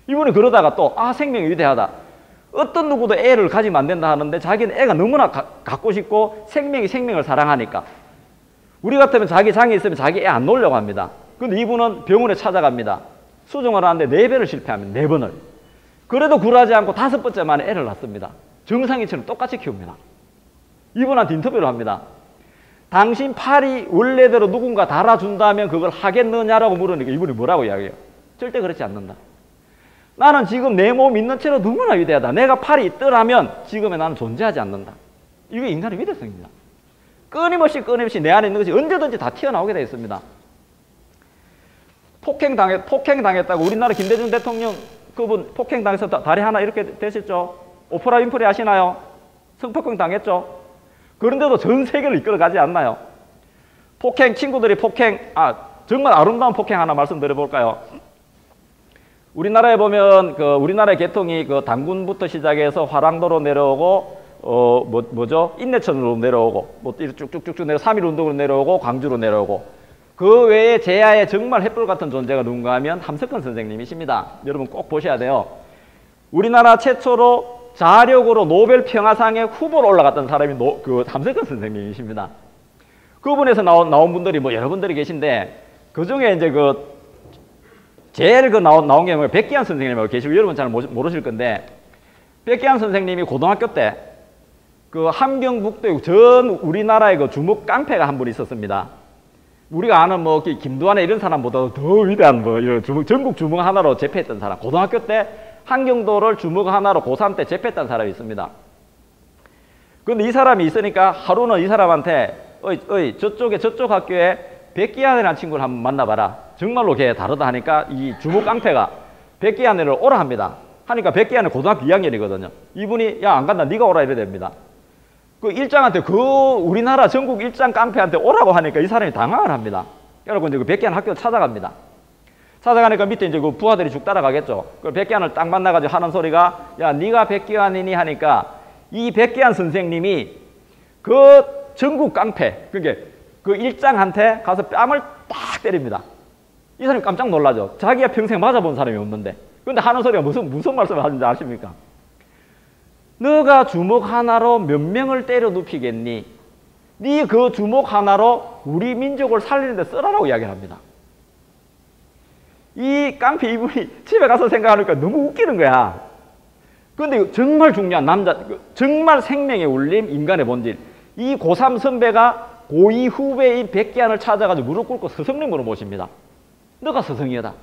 이분이 그러다가 또 생명이 위대하다. 어떤 누구도 애를 가지면 안 된다 하는데 자기는 애가 너무나 갖고 싶고 생명이 생명을 사랑하니까 우리 같으면 자기 장애 있으면 자기 애 안 놓으려고 합니다. 근데 이분은 병원에 찾아갑니다. 수정을 하는데 4배를 실패합니다. 4번을. 그래도 굴하지 않고 5번째 만에 애를 낳습니다. 정상인처럼 똑같이 키웁니다. 이분한테 인터뷰를 합니다. 당신 팔이 원래대로 누군가 달아준다면 그걸 하겠느냐라고 물으니까 이분이 뭐라고 이야기해요? 절대 그렇지 않는다. 나는 지금 내 몸 있는 채로 너무나 위대하다. 내가 팔이 있더라면 지금의 나는 존재하지 않는다. 이게 인간의 위대성입니다. 끊임없이 내 안에 있는 것이 언제든지 다 튀어나오게 되어 있습니다. 폭행당했다고 우리나라 김대중 대통령 그분 폭행당해서 다리 하나 이렇게 되셨죠? 오프라 윈프리 아시나요? 성폭행 당했죠? 그런데도 전 세계를 이끌어가지 않나요? 친구들이 정말 아름다운 폭행 하나 말씀드려 볼까요? 우리나라에 보면 우리나라의 계통이 단군부터 시작해서 화랑도로 내려오고 인내천으로 내려오고 쭉쭉쭉 내려 3.1운동으로 내려오고 광주로 내려오고 그 외에 제야의 정말 횃불 같은 존재가 누군가 하면 함석헌 선생님이십니다. 여러분 꼭 보셔야 돼요. 우리나라 최초로 자력으로 노벨 평화상의 후보로 올라갔던 사람이 함석헌 선생님이십니다. 그분에서 나온 분들이 여러분들이 계신데 그 중에 이제 제일 나온 게 백기환 선생님이라고 계시고 여러분 잘 모르실 건데 백기환 선생님이 고등학교 때 함경북도 전 우리나라의 주먹 깡패가 한 분 있었습니다. 우리가 아는 김두한의 이런 사람보다도 더 위대한 전국 주먹 하나로 제패했던 사람. 고등학교 때 함경도를 주먹 하나로 고3 때 제패했던 사람이 있습니다. 그런데 이 사람이 있으니까 하루는 이 사람한테 저쪽 학교에 백기환이라는 친구를 한번 만나봐라. 정말로 걔 다르다 하니까 이 주먹 깡패가 백기환이를 오라 합니다. 하니까 백기환이 고등학교 2학년이거든요. 이분이 야 안 간다 네가 오라 이래 됩니다. 일장한테 우리나라 전국 일장 깡패한테 오라고 하니까 이 사람이 당황을 합니다. 그래서 이제 백기환 학교 찾아갑니다. 찾아가니까 밑에 이제 부하들이 쭉 따라가겠죠. 백기환을 딱 만나가지고 하는 소리가 야 네가 백기환이니 하니까 이 백기환 선생님이 전국 깡패. 그러니까 그 일장한테 가서 뺨을 딱 때립니다. 이 사람이 깜짝 놀라죠. 자기가 평생 맞아본 사람이 없는데. 근데 하는 소리가 무슨 말씀을 하는지 아십니까? 너가 주먹 하나로 몇 명을 때려 눕히겠니? 네 그 주먹 하나로 우리 민족을 살리는데 쓰라라고 이야기를 합니다. 이 깡패 이분이 집에 가서 생각하니까 너무 웃기는 거야. 그런데 정말 중요한 정말 생명의 울림, 인간의 본질. 이 고3 선배가 고2 후배인 백기환을 찾아가지고 무릎 꿇고 스승님으로 모십니다. 너가 스승이다.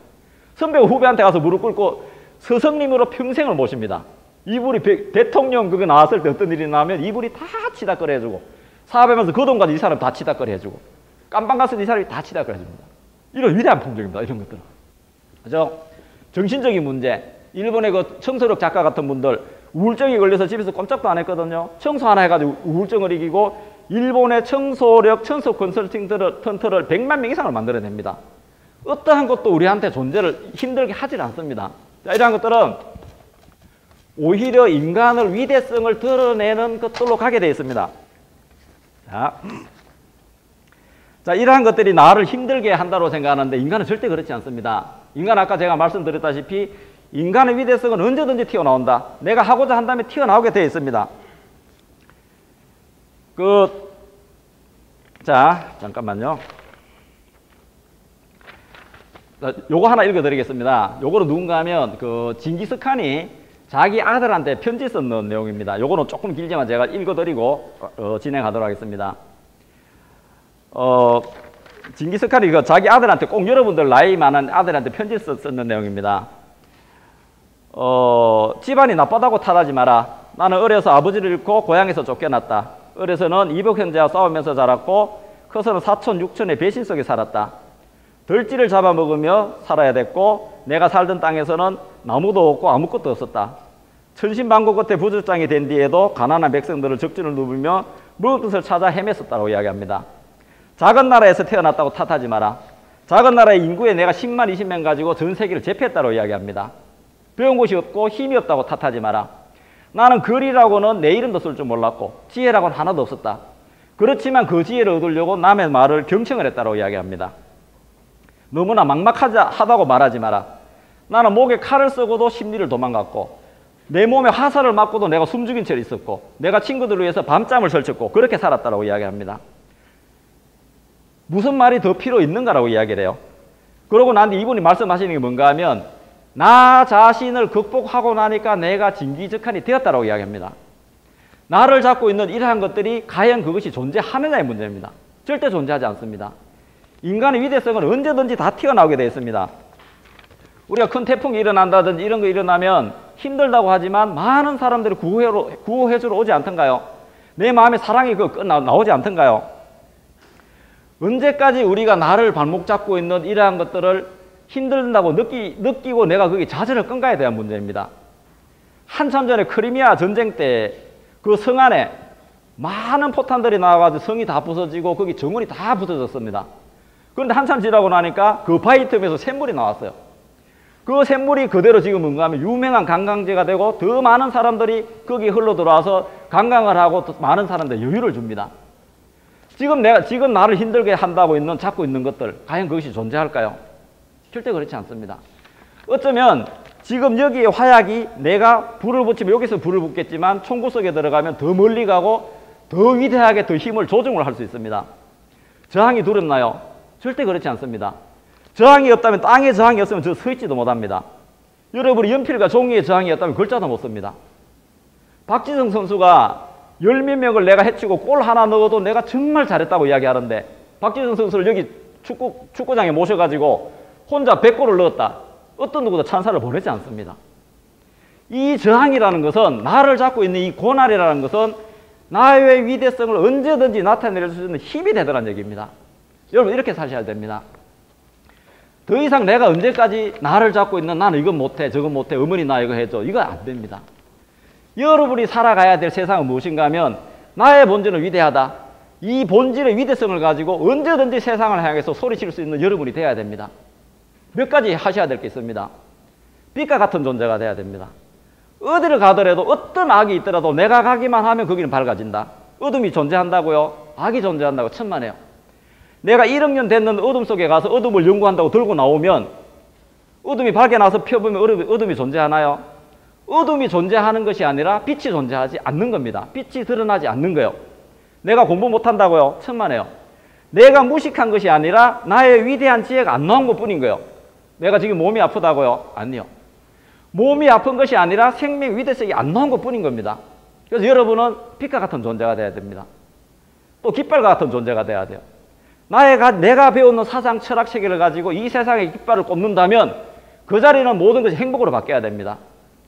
선배가 후배한테 가서 무릎 꿇고 스승님으로 평생을 모십니다. 이불이 대통령 그거 나왔을 때 어떤 일이 나면 이불이 다 치다거리 해주고 사업하면서 그 돈까지 이 사람 다 치다거리 해주고 깜빵 갔을 때 이 사람이 다 치다거리 해줍니다. 이런 위대한 풍경입니다. 이런 것들은. 그죠? 정신적인 문제. 일본의 그 청소력 작가 같은 분들 우울증이 걸려서 집에서 꼼짝도 안 했거든요. 청소 하나 해가지고 우울증을 이기고 일본의 청소력 청소 컨설팅 턴트를 100만 명 이상을 만들어냅니다. 어떠한 것도 우리한테 존재를 힘들게 하질 않습니다. 자, 이러한 것들은 오히려 인간의 위대성을 드러내는 것들로 가게 되어 있습니다. 자, 이러한 것들이 나를 힘들게 한다고 생각하는데 인간은 절대 그렇지 않습니다. 인간은 아까 제가 말씀드렸다시피 인간의 위대성은 언제든지 튀어나온다. 내가 하고자 한다면 튀어나오게 되어 있습니다. 자, 잠깐만요. 요거 하나 읽어드리겠습니다. 요거는 누군가 하면 징기스칸이 자기 아들한테 편지 썼는 내용입니다. 요거는 조금 길지만 제가 읽어드리고 진행하도록 하겠습니다. 징기스칸이 자기 아들한테 꼭 여러분들 나이 많은 아들한테 편지 썼는 내용입니다. 집안이 나쁘다고 탓하지 마라. 나는 어려서 아버지를 잃고 고향에서 쫓겨났다. 어려서는 이복 형제와 싸우면서 자랐고 커서는 사촌 육촌의 배신 속에 살았다. 들쥐를 잡아먹으며 살아야 됐고 내가 살던 땅에서는 나무도 없고 아무것도 없었다. 천신반고 끝에 부족장이 된 뒤에도 가난한 백성들을 적진을 누비며 먹을 것을 찾아 헤맸었다고 이야기합니다. 작은 나라에서 태어났다고 탓하지 마라. 작은 나라의 인구에 내가 10만 20명 가지고 전 세계를 제패했다고 이야기합니다. 배운 곳이 없고 힘이 없다고 탓하지 마라. 나는 글이라고는 내 이름도 쓸 줄 몰랐고 지혜라고는 하나도 없었다. 그렇지만 그 지혜를 얻으려고 남의 말을 경청을 했다고 이야기합니다. 너무나 막막하다고 말하지 마라. 나는 목에 칼을 쓰고도 심리를 도망갔고 내 몸에 화살을 맞고도 내가 숨죽인 채 있었고 내가 친구들을 위해서 밤잠을 설쳤고 그렇게 살았다고 이야기합니다. 무슨 말이 더 필요 있는가라고 이야기를 해요. 그러고 난 뒤 이분이 말씀하시는 게 뭔가 하면 나 자신을 극복하고 나니까 내가 징기즈칸이 되었다고 이야기합니다. 나를 잡고 있는 이러한 것들이 과연 그것이 존재하느냐의 문제입니다. 절대 존재하지 않습니다. 인간의 위대성은 언제든지 다 튀어나오게 되어 있습니다. 우리가 큰 태풍이 일어난다든지 이런 거 일어나면 힘들다고 하지만 많은 사람들이 구호해주러 오지 않던가요? 내 마음에 사랑이 나오지 않던가요? 언제까지 우리가 나를 발목 잡고 있는 이러한 것들을 힘들다고 느끼고 내가 거기 좌절을 끈가에 대한 문제입니다. 한참 전에 크리미아 전쟁 때 그 성 안에 많은 포탄들이 나와가지고 성이 다 부서지고 거기 정원이 다 부서졌습니다. 그런데 한참 지나고 나니까 그 바위 틈에서 샘물이 나왔어요. 그 샘물이 그대로 지금 뭔가 하면 유명한 관광지가 되고 더 많은 사람들이 거기 흘러 들어와서 관광을 하고 더 많은 사람들 여유를 줍니다. 지금 나를 힘들게 한다고 잡고 있는 것들 과연 그것이 존재할까요? 절대 그렇지 않습니다. 어쩌면 지금 여기에 화약이 내가 불을 붙이면 여기서 불을 붙겠지만 총구 속에 들어가면 더 멀리 가고 더 위대하게 더 힘을 조정을 할 수 있습니다. 저항이 두렵나요? 절대 그렇지 않습니다. 저항이 없다면 땅에 저항이 없으면 저 서 있지도 못합니다. 여러분이 연필과 종이에 저항이 없다면 글자도 못 씁니다. 박지성 선수가 열 몇 명을 내가 해치고 골 하나 넣어도 내가 정말 잘했다고 이야기하는데 박지성 선수를 여기 축구장에 모셔가지고 혼자 100골을 넣었다. 어떤 누구도 찬사를 보내지 않습니다. 이 저항이라는 것은 나를 잡고 있는 이 고난이라는 것은 나의 위대성을 언제든지 나타낼 수 있는 힘이 되더라는 얘기입니다. 여러분 이렇게 사셔야 됩니다. 더 이상 내가 언제까지 나를 잡고 있는 나는 이건 못해 저건 못해 어머니 나 이거 해줘 이거 안 됩니다. 여러분이 살아가야 될 세상은 무엇인가 하면 나의 본질은 위대하다. 이 본질의 위대성을 가지고 언제든지 세상을 향해서 소리칠 수 있는 여러분이 되어야 됩니다. 몇 가지 하셔야 될 게 있습니다. 빛과 같은 존재가 돼야 됩니다. 어디를 가더라도 어떤 악이 있더라도 내가 가기만 하면 거기는 밝아진다. 어둠이 존재한다고요? 악이 존재한다고 천만에요. 내가 1억 년 됐는 어둠 속에 가서 어둠을 연구한다고 들고 나오면 어둠이 밝게 나서 펴보면 어둠이 존재하나요? 어둠이 존재하는 것이 아니라 빛이 존재하지 않는 겁니다. 빛이 드러나지 않는 거예요. 내가 공부 못한다고요? 천만에요. 내가 무식한 것이 아니라 나의 위대한 지혜가 안 나온 것뿐인 거예요. 내가 지금 몸이 아프다고요? 아니요. 몸이 아픈 것이 아니라 생명 위대성이 안 나온 것뿐인 겁니다. 그래서 여러분은 빛과 같은 존재가 돼야 됩니다. 또 깃발과 같은 존재가 돼야 돼요. 내가 배우는 사상, 철학 체계를 가지고 이 세상의 깃발을 꼽는다면 그 자리는 모든 것이 행복으로 바뀌어야 됩니다.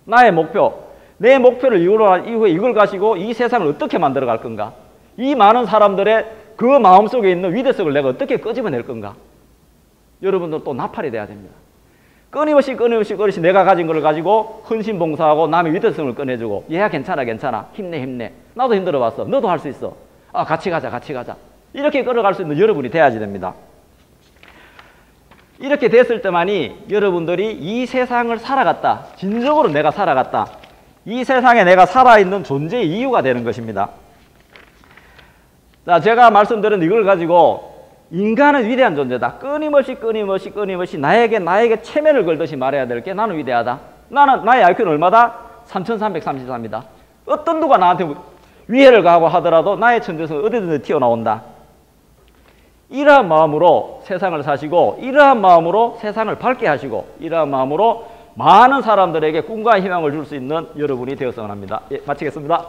나의 목표, 내 목표를 이후에 이걸 가지고 이 세상을 어떻게 만들어 갈 건가? 이 많은 사람들의 그 마음속에 있는 위대성을 내가 어떻게 끄집어낼 건가? 여러분들 또 나팔이 돼야 됩니다. 끊임없이 내가 가진 걸 가지고 헌신봉사하고 남의 위대성을 꺼내주고 얘야 괜찮아 힘내 나도 힘들어봤어 너도 할 수 있어 같이 가자 이렇게 끌어갈 수 있는 여러분이 돼야지 됩니다. 이렇게 됐을 때만이 여러분들이 이 세상을 살아갔다 진정으로 내가 살아갔다 이 세상에 내가 살아있는 존재의 이유가 되는 것입니다. 자, 제가 말씀드린 이걸 가지고 인간은 위대한 존재다. 끊임없이 나에게 체면을 걸듯이 말해야 될 게 나는 위대하다. 나의 IQ는 얼마다? 3334입니다. 어떤 누가 나한테 위해를 가하고 하더라도 나의 천재성은 어디든지 튀어나온다. 이러한 마음으로 세상을 사시고 이러한 마음으로 세상을 밝게 하시고 이러한 마음으로 많은 사람들에게 꿈과 희망을 줄 수 있는 여러분이 되었으면 합니다. 예, 마치겠습니다.